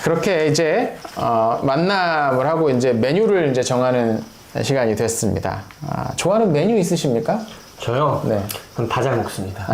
그렇게 이제 만남을 하고 이제 메뉴를 이제 정하는 시간이 됐습니다. 좋아하는 메뉴 있으십니까? 저요? 네. 그럼 다 잘 먹습니다.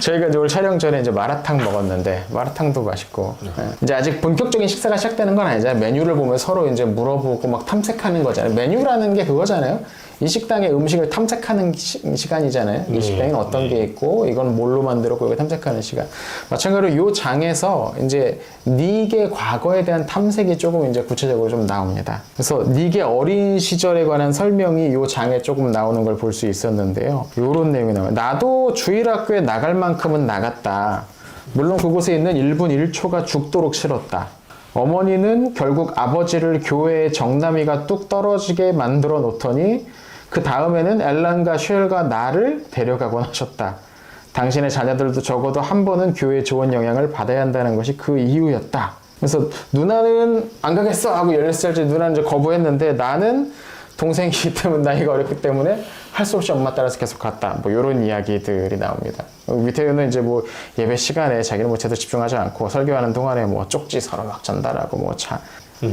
저희가 이제 오늘 촬영 전에 이제 마라탕 먹었는데 마라탕도 맛있고 이제 아직 본격적인 식사가 시작되는 건 아니잖아요. 메뉴를 보면 서로 이제 물어보고 막 탐색하는 거잖아요. 메뉴라는 게 그거잖아요. 이 식당의 음식을 탐색하는 시간이잖아요. 이 식당에는 어떤 게 있고 이건 뭘로 만들었고 이거 탐색하는 시간. 마찬가지로 이 장에서 이제 닉의 과거에 대한 탐색이 조금 이제 구체적으로 좀 나옵니다. 그래서 닉의 어린 시절에 관한 설명이 이 장에 조금 나오는 걸 볼 수 있었는데요. 요런 내용이 나와요. 나도 주일학교에 나갈 만큼은 나갔다. 물론 그곳에 있는 1분 1초가 죽도록 싫었다. 어머니는 결국 아버지를 교회에 정남이가 뚝 떨어지게 만들어 놓더니 그 다음에는 앨런과 쉘과 나를 데려가곤 하셨다. 당신의 자녀들도 적어도 한 번은 교회의 좋은 영향을 받아야 한다는 것이 그 이유였다. 그래서 누나는 안 가겠어 하고 16살짜리 누나는 이제 거부했는데 나는 동생이기 때문에 나이가 어렸기 때문에 할 수 없이 엄마 따라서 계속 갔다. 뭐 이런 이야기들이 나옵니다. 밑에는 이제 뭐 예배 시간에 자기는 뭐 제대로 집중하지 않고 설교하는 동안에 뭐 쪽지 서로 막 전달하고 뭐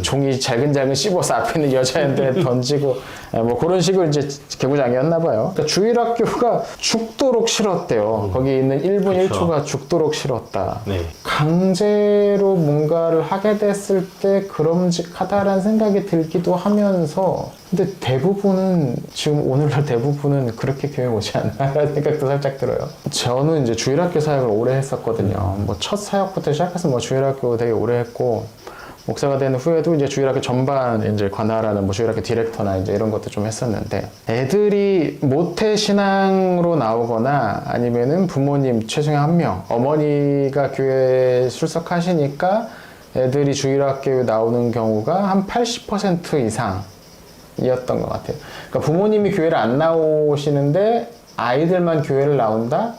종이 잘근잘근 씹어서 앞에 있는 여자애한테 던지고 뭐 그런 식으로 이제 개구장이었나 봐요. 그러니까 주일학교가 죽도록 싫었대요. 거기 있는 1분 1초가 죽도록 싫었다. 네. 강제로 뭔가를 하게 됐을 때 그럼직하다라는 생각이 들기도 하면서 근데 대부분은 지금 오늘날 대부분은 그렇게 교회 오지 않나라는 생각도 살짝 들어요. 저는 이제 주일학교 사역을 오래 했었거든요. 뭐 첫 사역부터 시작해서 뭐 주일학교 되게 오래 했고 목사가 된 후에도 이제 주일학교 전반 이제 관할하는 뭐 주일학교 디렉터나 이제 이런 것도 좀 했었는데 애들이 모태 신앙으로 나오거나 아니면은 부모님 최소한 한 명 어머니가 교회 출석하시니까 애들이 주일학교에 나오는 경우가 한 80% 이상이었던 것 같아요. 그러니까 부모님이 교회를 안 나오시는데 아이들만 교회를 나온다?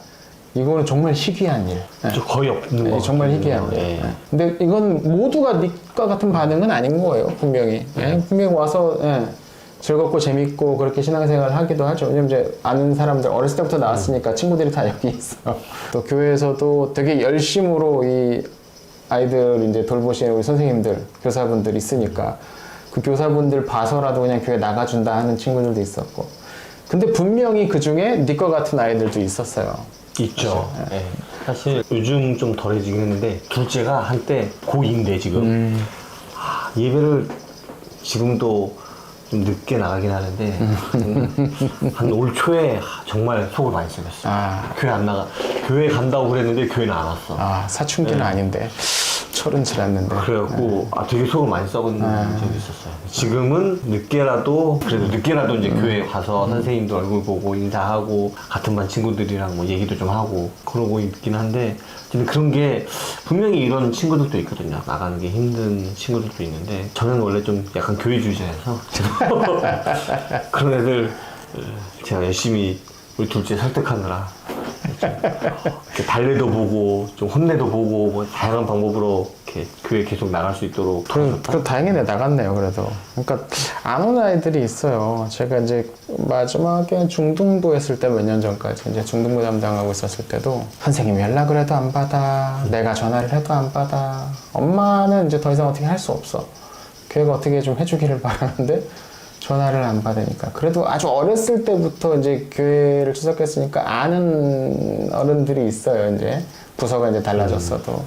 이거는 정말 희귀한 일. 거의 없는 거 정말 희귀한 일. 네. 근데 이건 모두가 니과 같은 반응은 아닌 거예요, 분명히. 분명히 와서 즐겁고 재밌고 그렇게 신앙생활을 하기도 하죠. 왜냐면 이제 아는 사람들 어렸을 때부터 나왔으니까 친구들이 다 여기 있어. 또 교회에서도 되게 열심으로 이 아이들 이제 돌보시는 우리 선생님들, 교사분들 있으니까 그 교사분들 봐서라도 그냥 교회 나가준다 하는 친구들도 있었고. 근데 분명히 그 중에 니과 같은 아이들도 있었어요. 있죠. 네. 사실 요즘 좀 덜해지긴 했는데 둘째가 한때 고2인데 지금 예배를 지금도 좀 늦게 나가긴 하는데 한 올 초에 정말 속을 많이 썩였어요. 교회 안 나가. 교회 간다고 그랬는데 교회는 안 왔어. 사춘기는 아닌데 철은 지났는데. 그래갖고 되게 속을 많이 썩은 적이 있었어요. 지금은 늦게라도 그래도 늦게라도 이제 교회 가서 선생님도 얼굴 보고 인사하고 같은 반 친구들이랑 뭐 얘기도 좀 하고 그러고 있긴 한데 근데 그런 게 분명히 이런 친구들도 있거든요. 나가는 게 힘든 친구들도 있는데 저는 원래 좀 약간 교회주의자여서 그런 애들 제가 열심히 우리 둘째 설득하느라 이렇게 달래도 보고 좀 혼내도 보고 뭐 다양한 방법으로 이렇게 교회 계속 나갈 수 있도록 그 다행이네 나갔네요 그래도. 그러니까 안 오는 아이들이 있어요. 제가 이제 마지막에 중등부 했을 때 몇 년 전까지 이제 중등부 담당하고 있었을 때도 선생님이 연락을 해도 안 받아, 내가 전화를 해도 안 받아. 엄마는 이제 더 이상 어떻게 할 수 없어. 교회가 어떻게 좀 해주기를 바라는데 전화를 안 받으니까. 그래도 아주 어렸을 때부터 이제 교회를 출석했으니까 아는 어른들이 있어요. 이제 부서가 이제 달라졌어도.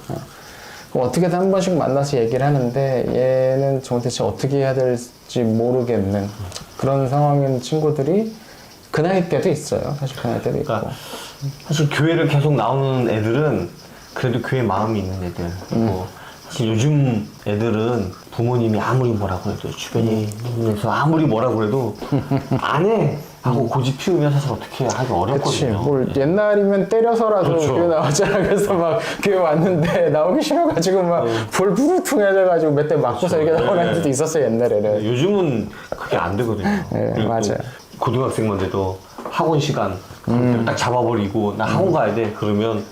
그럼 어떻게든 한 번씩 만나서 얘기를 하는데 얘는 도대체 어떻게 해야 될지 모르겠는 그런 상황인 친구들이 그 나이 때도 있어요. 사실 그 나이 때도 있고. 그러니까 사실 교회를 계속 나오는 애들은 그래도 교회 마음이 있는 애들. 그리고 사실 요즘 애들은 부모님이 아무리 뭐라고 해도 주변에서 아무리 뭐라고 해도 안 해! 하고 고집 피우면 사실 어떻게 하기 어렵거든요. 뭘 옛날이면 때려서라도 그렇죠. 교회 나왔잖아. 그래서 막 교회 왔는데 나오기 싫어가지고 막 불부르퉁해져가지고 몇 대 맞고서 이렇게 나오는 애들도 있었어요 옛날에는. 요즘은 그게 안 되거든요. 네, 맞아요. 고등학생만 돼도 학원 시간 딱 잡아버리고 나 학원 가야 돼. 그러면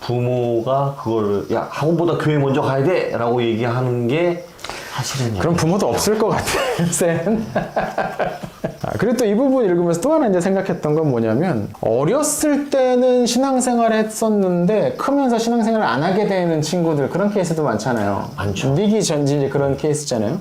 부모가 그거를 야 학원보다 교회 먼저 가야 돼 라고 얘기하는 게 사실은 그런 부모도 없을 것 같아, 쌤. 그리고 또 이 부분 읽으면서 또 하나 이제 생각했던 건 뭐냐면, 어렸을 때는 신앙생활을 했었는데 크면서 신앙생활을 안 하게 되는 친구들, 그런 케이스도 많잖아요. 많죠. 미기 전진이 그런 케이스잖아요.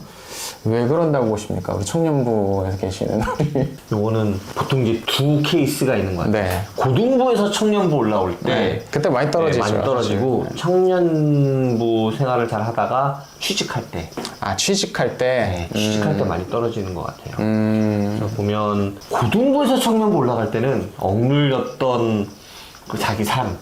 왜 그런다고 보십니까? 우리 청년부에서 계시는 우리. 요거는 보통 이제 두 케이스가 있는 것 같아요. 네. 고등부에서 청년부 올라올 때 그때 많이 떨어지죠. 많이 떨어지고 사실. 청년부 생활을 잘 하다가 취직할 때 취직할 때. 취직할 때 많이 떨어지는 것 같아요. 음. 그래서 보면 고등부에서 청년부 올라갈 때는 억눌렸던 그 자기 삶,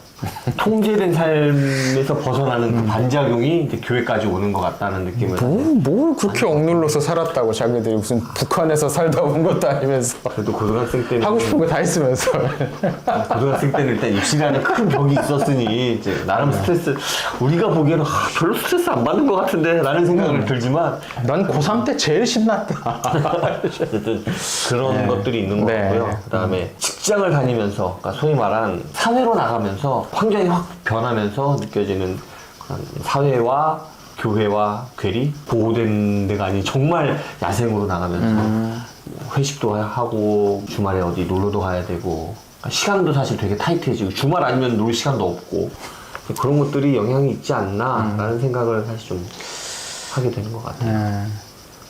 통제된 삶에서 벗어나는 그 반작용이 이제 교회까지 오는 것 같다는 느낌을 뭘 그렇게 억눌러서 살았다고, 자기들이 무슨 북한에서 살다 온 것도 아니면서 그래도 고등학생 때는 하고 싶은 거 다 했으면서. 고등학생 때는 일단 입시라는 큰 벽이 있었으니 이제 나름 스트레스, 우리가 보기에는 별로 스트레스 안 받는 것 같은데 라는 생각을 들지만 난 고3 때 제일 신났다. 어쨌든 그런 것들이 있는 것 네. 같고요. 그다음에 직장을 다니면서, 그러니까 소위 말한 사회로 나가면서 환경이 확 변하면서 느껴지는 그런 사회와 교회와 괴리, 보호된 데가 아닌 정말 야생으로 나가면서 회식도 하고 주말에 어디 놀러도 가야 되고, 그러니까 시간도 사실 되게 타이트해지고 주말 아니면 놀 시간도 없고, 그런 것들이 영향이 있지 않나라는 생각을 사실 좀 하게 되는 것 같아요.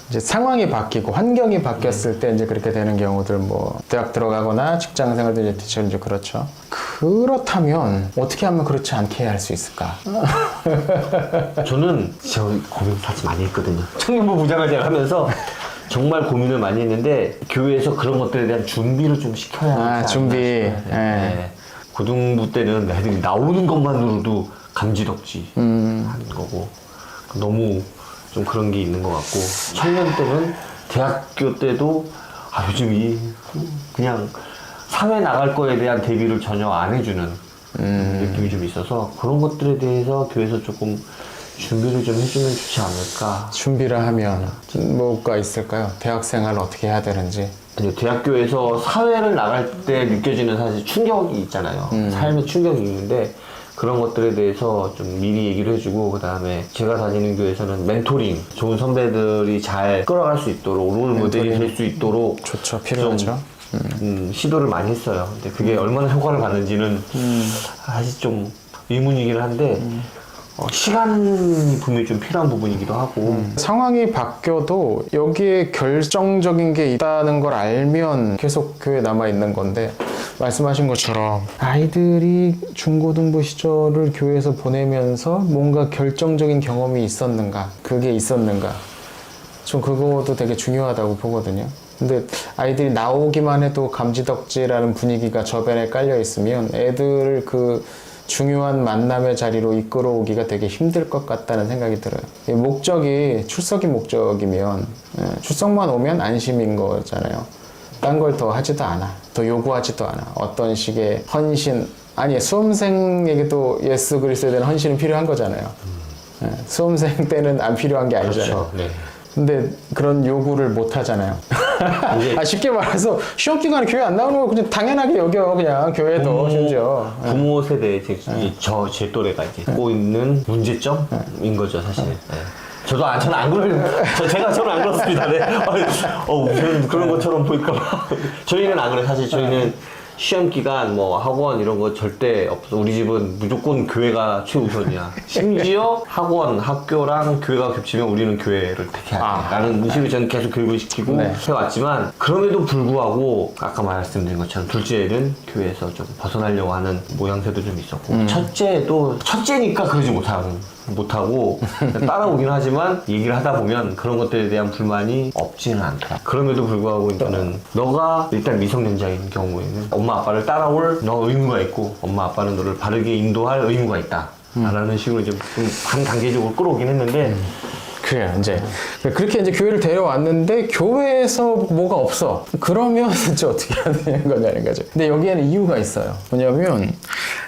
이제 상황이 바뀌고 환경이 바뀌었을 때 이제 그렇게 되는 경우들, 뭐 대학 들어가거나 직장 생활도 이제 그렇죠. 그렇다면 어떻게 하면 그렇지 않게 할 수 있을까? 저는 저 고민 사실 많이 했거든요. 청년부 부장을 제가 하면서 정말 고민을 많이 했는데, 교회에서 그런 것들에 대한 준비를 좀 시켜야 하지 않나 준비. 싶어요. 네. 고등부 때는 애들이 나오는 것만으로도 감지덕지 하는 거고, 너무 좀 그런 게 있는 것 같고, 청년 때는 대학교 때도 요즘 그냥 사회 나갈 거에 대한 대비를 전혀 안 해주는 느낌이 좀 있어서, 그런 것들에 대해서 교회에서 조금 준비를 좀 해주면 좋지 않을까. 준비를 하면 뭐가 있을까요? 대학 생활을 어떻게 해야 되는지. 아니요, 대학교에서 사회를 나갈 때 느껴지는 사실 충격이 있잖아요. 삶의 충격이 있는데, 그런 것들에 대해서 좀 미리 얘기를 해주고, 그 다음에 제가 다니는 교회에서는 멘토링, 좋은 선배들이 잘 끌어갈 수 있도록, 롤 모델이 될 수 있도록 좋죠. 필요하죠. 시도를 많이 했어요. 근데 그게 얼마나 효과를 받는지는 사실 좀 의문이긴 한데, 시간이 분명히 좀 필요한 부분이기도 하고. 상황이 바뀌어도 여기에 결정적인 게 있다는 걸 알면 계속 교회에 남아있는 건데, 말씀하신 것처럼 아이들이 중고등부 시절을 교회에서 보내면서 뭔가 결정적인 경험이 있었는가, 그게 있었는가, 좀 그것도 되게 중요하다고 보거든요. 근데 아이들이 나오기만 해도 감지덕지라는 분위기가 저변에 깔려 있으면 애들을 그 중요한 만남의 자리로 이끌어오기가 되게 힘들 것 같다는 생각이 들어요. 이 목적이 출석이 목적이면, 출석만 오면 안심인 거잖아요. 딴 걸 더 하지도 않아. 더 요구하지도 않아. 어떤 식의 헌신, 아니 수험생에게도 예수 그리스도에 대한 헌신은 필요한 거잖아요. 수험생 때는 안 필요한 게 아니잖아요. 그렇죠. 네. 근데 그런 요구를 못 하잖아요. 쉽게 말해서 시험 기간에 교회 안 나오는 거 그냥 당연하게 여겨. 그냥 교회도 심지어. 부모 세대에 제 또래가 이제 갖고 있는 문제점인 거죠, 사실. 네. 저는 안 저는 안 그렇습니다. 네. 저는 그런 것처럼 보일까봐. 저희는 안 그래요. 사실 저희는 시험 기간, 뭐 학원 이런 거 절대 없어. 우리 집은 무조건 교회가 최우선이야. 심지어 학원, 학교랑 교회가 겹치면 우리는 교회를 택해야 돼. 라는 식으로 저는 계속 교육을 시키고 해왔지만, 그럼에도 불구하고 아까 말씀드린 것처럼 둘째는 교회에서 좀 벗어나려고 하는 모양새도 좀 있었고, 첫째니까 그러지 못하고 따라오긴 하지만 얘기를 하다 보면 그런 것들에 대한 불만이 없지는 않더라. 그럼에도 불구하고 저는 너가 일단 미성년자인 경우에는 엄마 아빠를 따라올 너 의무가 있고, 엄마 아빠는 너를 바르게 인도할 의무가 있다 라는 식으로 이제 좀 한 단계적으로 끌어오긴 했는데, 그래요. 이제 그렇게 이제 교회를 데려왔는데 교회에서 뭐가 없어. 그러면 이제 어떻게 해야 되는 거냐는 거죠. 근데 여기에는 이유가 있어요. 뭐냐면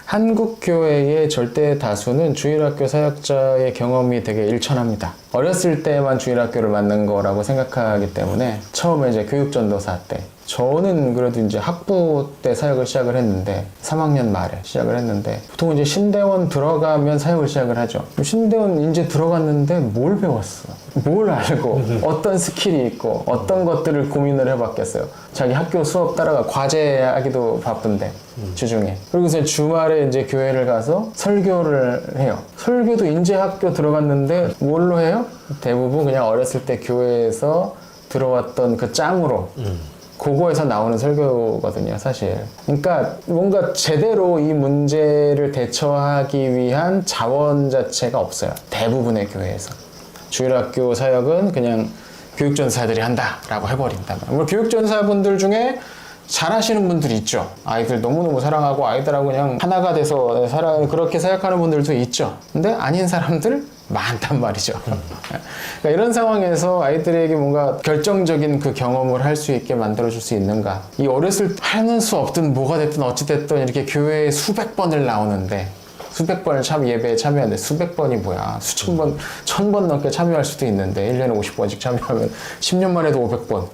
한국 교회의 절대 다수는 주일학교 사역자의 경험이 되게 일천합니다. 어렸을 때만 주일학교를 만난 거라고 생각하기 때문에 처음에 이제 교육전도사 때 저는 그래도 이제 학부 때 사역을 시작을 했는데 3학년 말에 시작을 했는데 보통 이제 신대원 들어가면 사역을 시작을 하죠. 신대원 이제 들어갔는데 뭘 배웠어? 뭘 알고 어떤 스킬이 있고 어떤 것들을 고민을 해봤겠어요. 자기 학교 수업 따라가 과제하기도 바쁜데 주중에. 그리고 이제 주말에 이제 교회를 가서 설교를 해요. 설교도 이제 학교 들어갔는데 뭘로 해요? 대부분 그냥 어렸을 때 교회에서 들어왔던 그 짱으로 그거에서 나오는 설교거든요, 사실. 그러니까 뭔가 제대로 이 문제를 대처하기 위한 자원 자체가 없어요. 대부분의 교회에서. 주일학교 사역은 그냥 교육전사들이 한다라고 해버린다. 물론 교육전사분들 중에 잘하시는 분들이 있죠. 아이들 너무너무 사랑하고 아이들하고 그냥 하나가 돼서 그렇게 생각하는 분들도 있죠. 근데 아닌 사람들 많단 말이죠. 그러니까 이런 상황에서 아이들에게 뭔가 결정적인 그 경험을 할 수 있게 만들어줄 수 있는가. 이 어렸을 때 하는 수 없든 뭐가 됐든 어찌됐든 이렇게 교회에 수백 번을 나오는데 수백 번을 예배에 참여하는데 수백 번이 뭐야. 수천 번, 1000번 넘게 참여할 수도 있는데 1년에 50번씩 참여하면 10년 만에도 500번.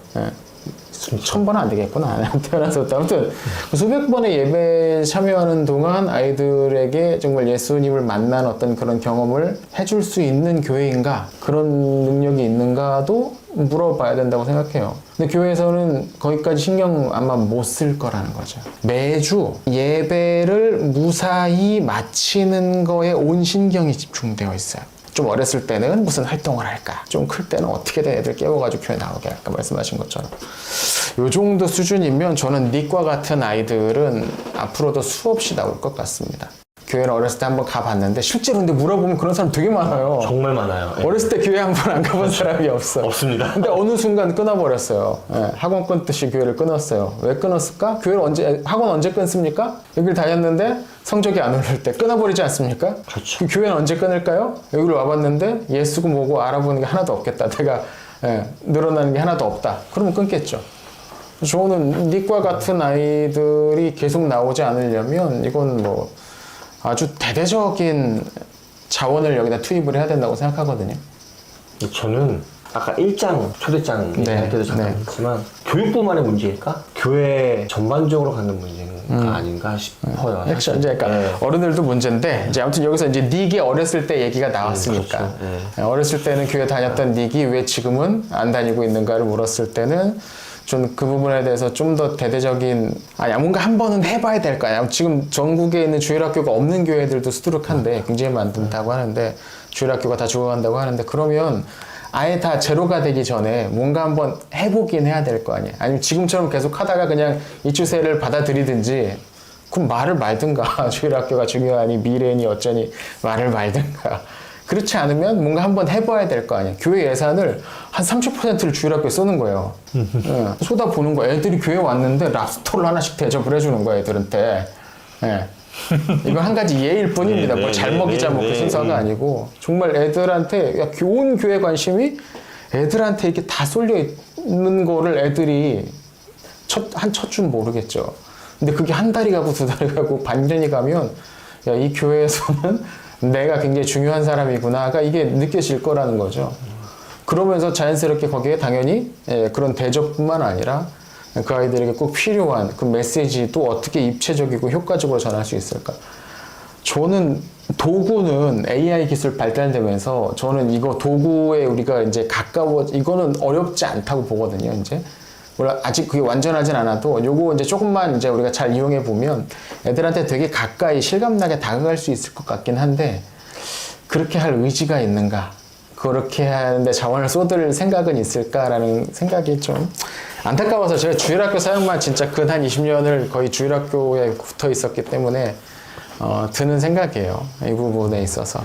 1000번은 안 되겠구나. 태어나서부터. 아무튼 수백 번의 예배에 참여하는 동안 아이들에게 정말 예수님을 만난 어떤 그런 경험을 해줄 수 있는 교회인가? 그런 능력이 있는가도 물어봐야 된다고 생각해요. 근데 교회에서는 거기까지 신경 아마 못 쓸 거라는 거죠. 매주 예배를 무사히 마치는 거에 온 신경이 집중되어 있어요. 좀 어렸을 때는 무슨 활동을 할까? 좀 클 때는 어떻게든 애들 깨워가지고 교회 나오게 할까? 말씀하신 것처럼. 요 정도 수준이면 저는 닉과 같은 아이들은 앞으로도 수없이 나올 것 같습니다. 교회를 어렸을 때 한번 가봤는데 실제로 근데 물어보면 그런 사람 되게 많아요. 정말 많아요. 어렸을 때 교회 한 번 안 가본 사람이 없어. 없습니다. 근데 어느 순간 끊어버렸어요. 학원 끊듯이 교회를 끊었어요. 왜 끊었을까? 학원 언제 끊습니까? 여기를 다녔는데 성적이 안 오를 때 끊어버리지 않습니까? 그렇죠. 교회는 언제 끊을까요? 여기를 와봤는데 예수고 뭐고 알아보는 게 하나도 없겠다. 내가 늘어나는 게 하나도 없다. 그러면 끊겠죠. 저는 닉과 같은 아이들이 계속 나오지 않으려면 이건 뭐 아주 대대적인 자원을 여기다 투입을 해야 된다고 생각하거든요. 저는 아까 1장, 초대장 얘기할 때도 잠깐 했지만 교육뿐만의 문제일까? 교회 전반적으로 갖는 문제가 아닌가 싶어요. 이제 그러니까 어른들도 문제인데 이제 아무튼 여기서 이제 닉이 어렸을 때 얘기가 나왔으니까 그렇죠. 어렸을 때는 교회 다녔던 닉이 왜 지금은 안 다니고 있는가를 물었을 때는 좀 그 부분에 대해서 좀 더 대대적인 뭔가 한 번은 해봐야 될 거야. 지금 전국에 있는 주일학교가 없는 교회들도 수두룩한데 굉장히 많다고 하는데 주일학교가 다 죽어간다고 하는데 그러면 아예 다 제로가 되기 전에 뭔가 한번 해보긴 해야 될 거 아니야. 아니면 지금처럼 계속 하다가 그냥 이 추세를 받아들이든지 그럼 말을 말든가. 주일학교가 중요하니 미래니 어쩌니 말을 말든가. 그렇지 않으면 뭔가 한번 해봐야 될 거 아니야. 교회 예산을 한 30%를 주일학교에 쏘는 거예요. 쏟아보는 거야. 애들이 교회 왔는데 랍스터를 하나씩 대접을 해주는 거야, 애들한테. 이건 한 가지 예일 뿐입니다. 뭐 잘 먹이자 뭐 그 순서가 아니고 정말 애들한테 온 교회 관심이 애들한테 이렇게 다 쏠려 있는 거를 애들이 한 첫 줄 모르겠죠. 근데 그게 한 달이 가고 두 달이 가고 반년이 가면 이 교회에서는 내가 굉장히 중요한 사람이구나가 이게 느껴질 거라는 거죠. 그러면서 자연스럽게 거기에 당연히 그런 대접뿐만 아니라 그 아이들에게 꼭 필요한 그 메시지도 어떻게 입체적이고 효과적으로 전할 수 있을까. 저는 도구는 AI 기술 발달되면서 저는 이거 도구에 우리가 이제 이거는 어렵지 않다고 보거든요, 이제. 물론 아직 그게 완전하진 않아도 요거 이제 조금만 이제 우리가 잘 이용해 보면 애들한테 되게 가까이 실감나게 다가갈 수 있을 것 같긴 한데 그렇게 할 의지가 있는가? 그렇게 하는데 자원을 쏟을 생각은 있을까라는 생각이 좀 안타까워서 제가 주일학교 사역만 진짜 근 한 20년을 거의 주일학교에 붙어 있었기 때문에 드는 생각이에요. 이 부분에 있어서.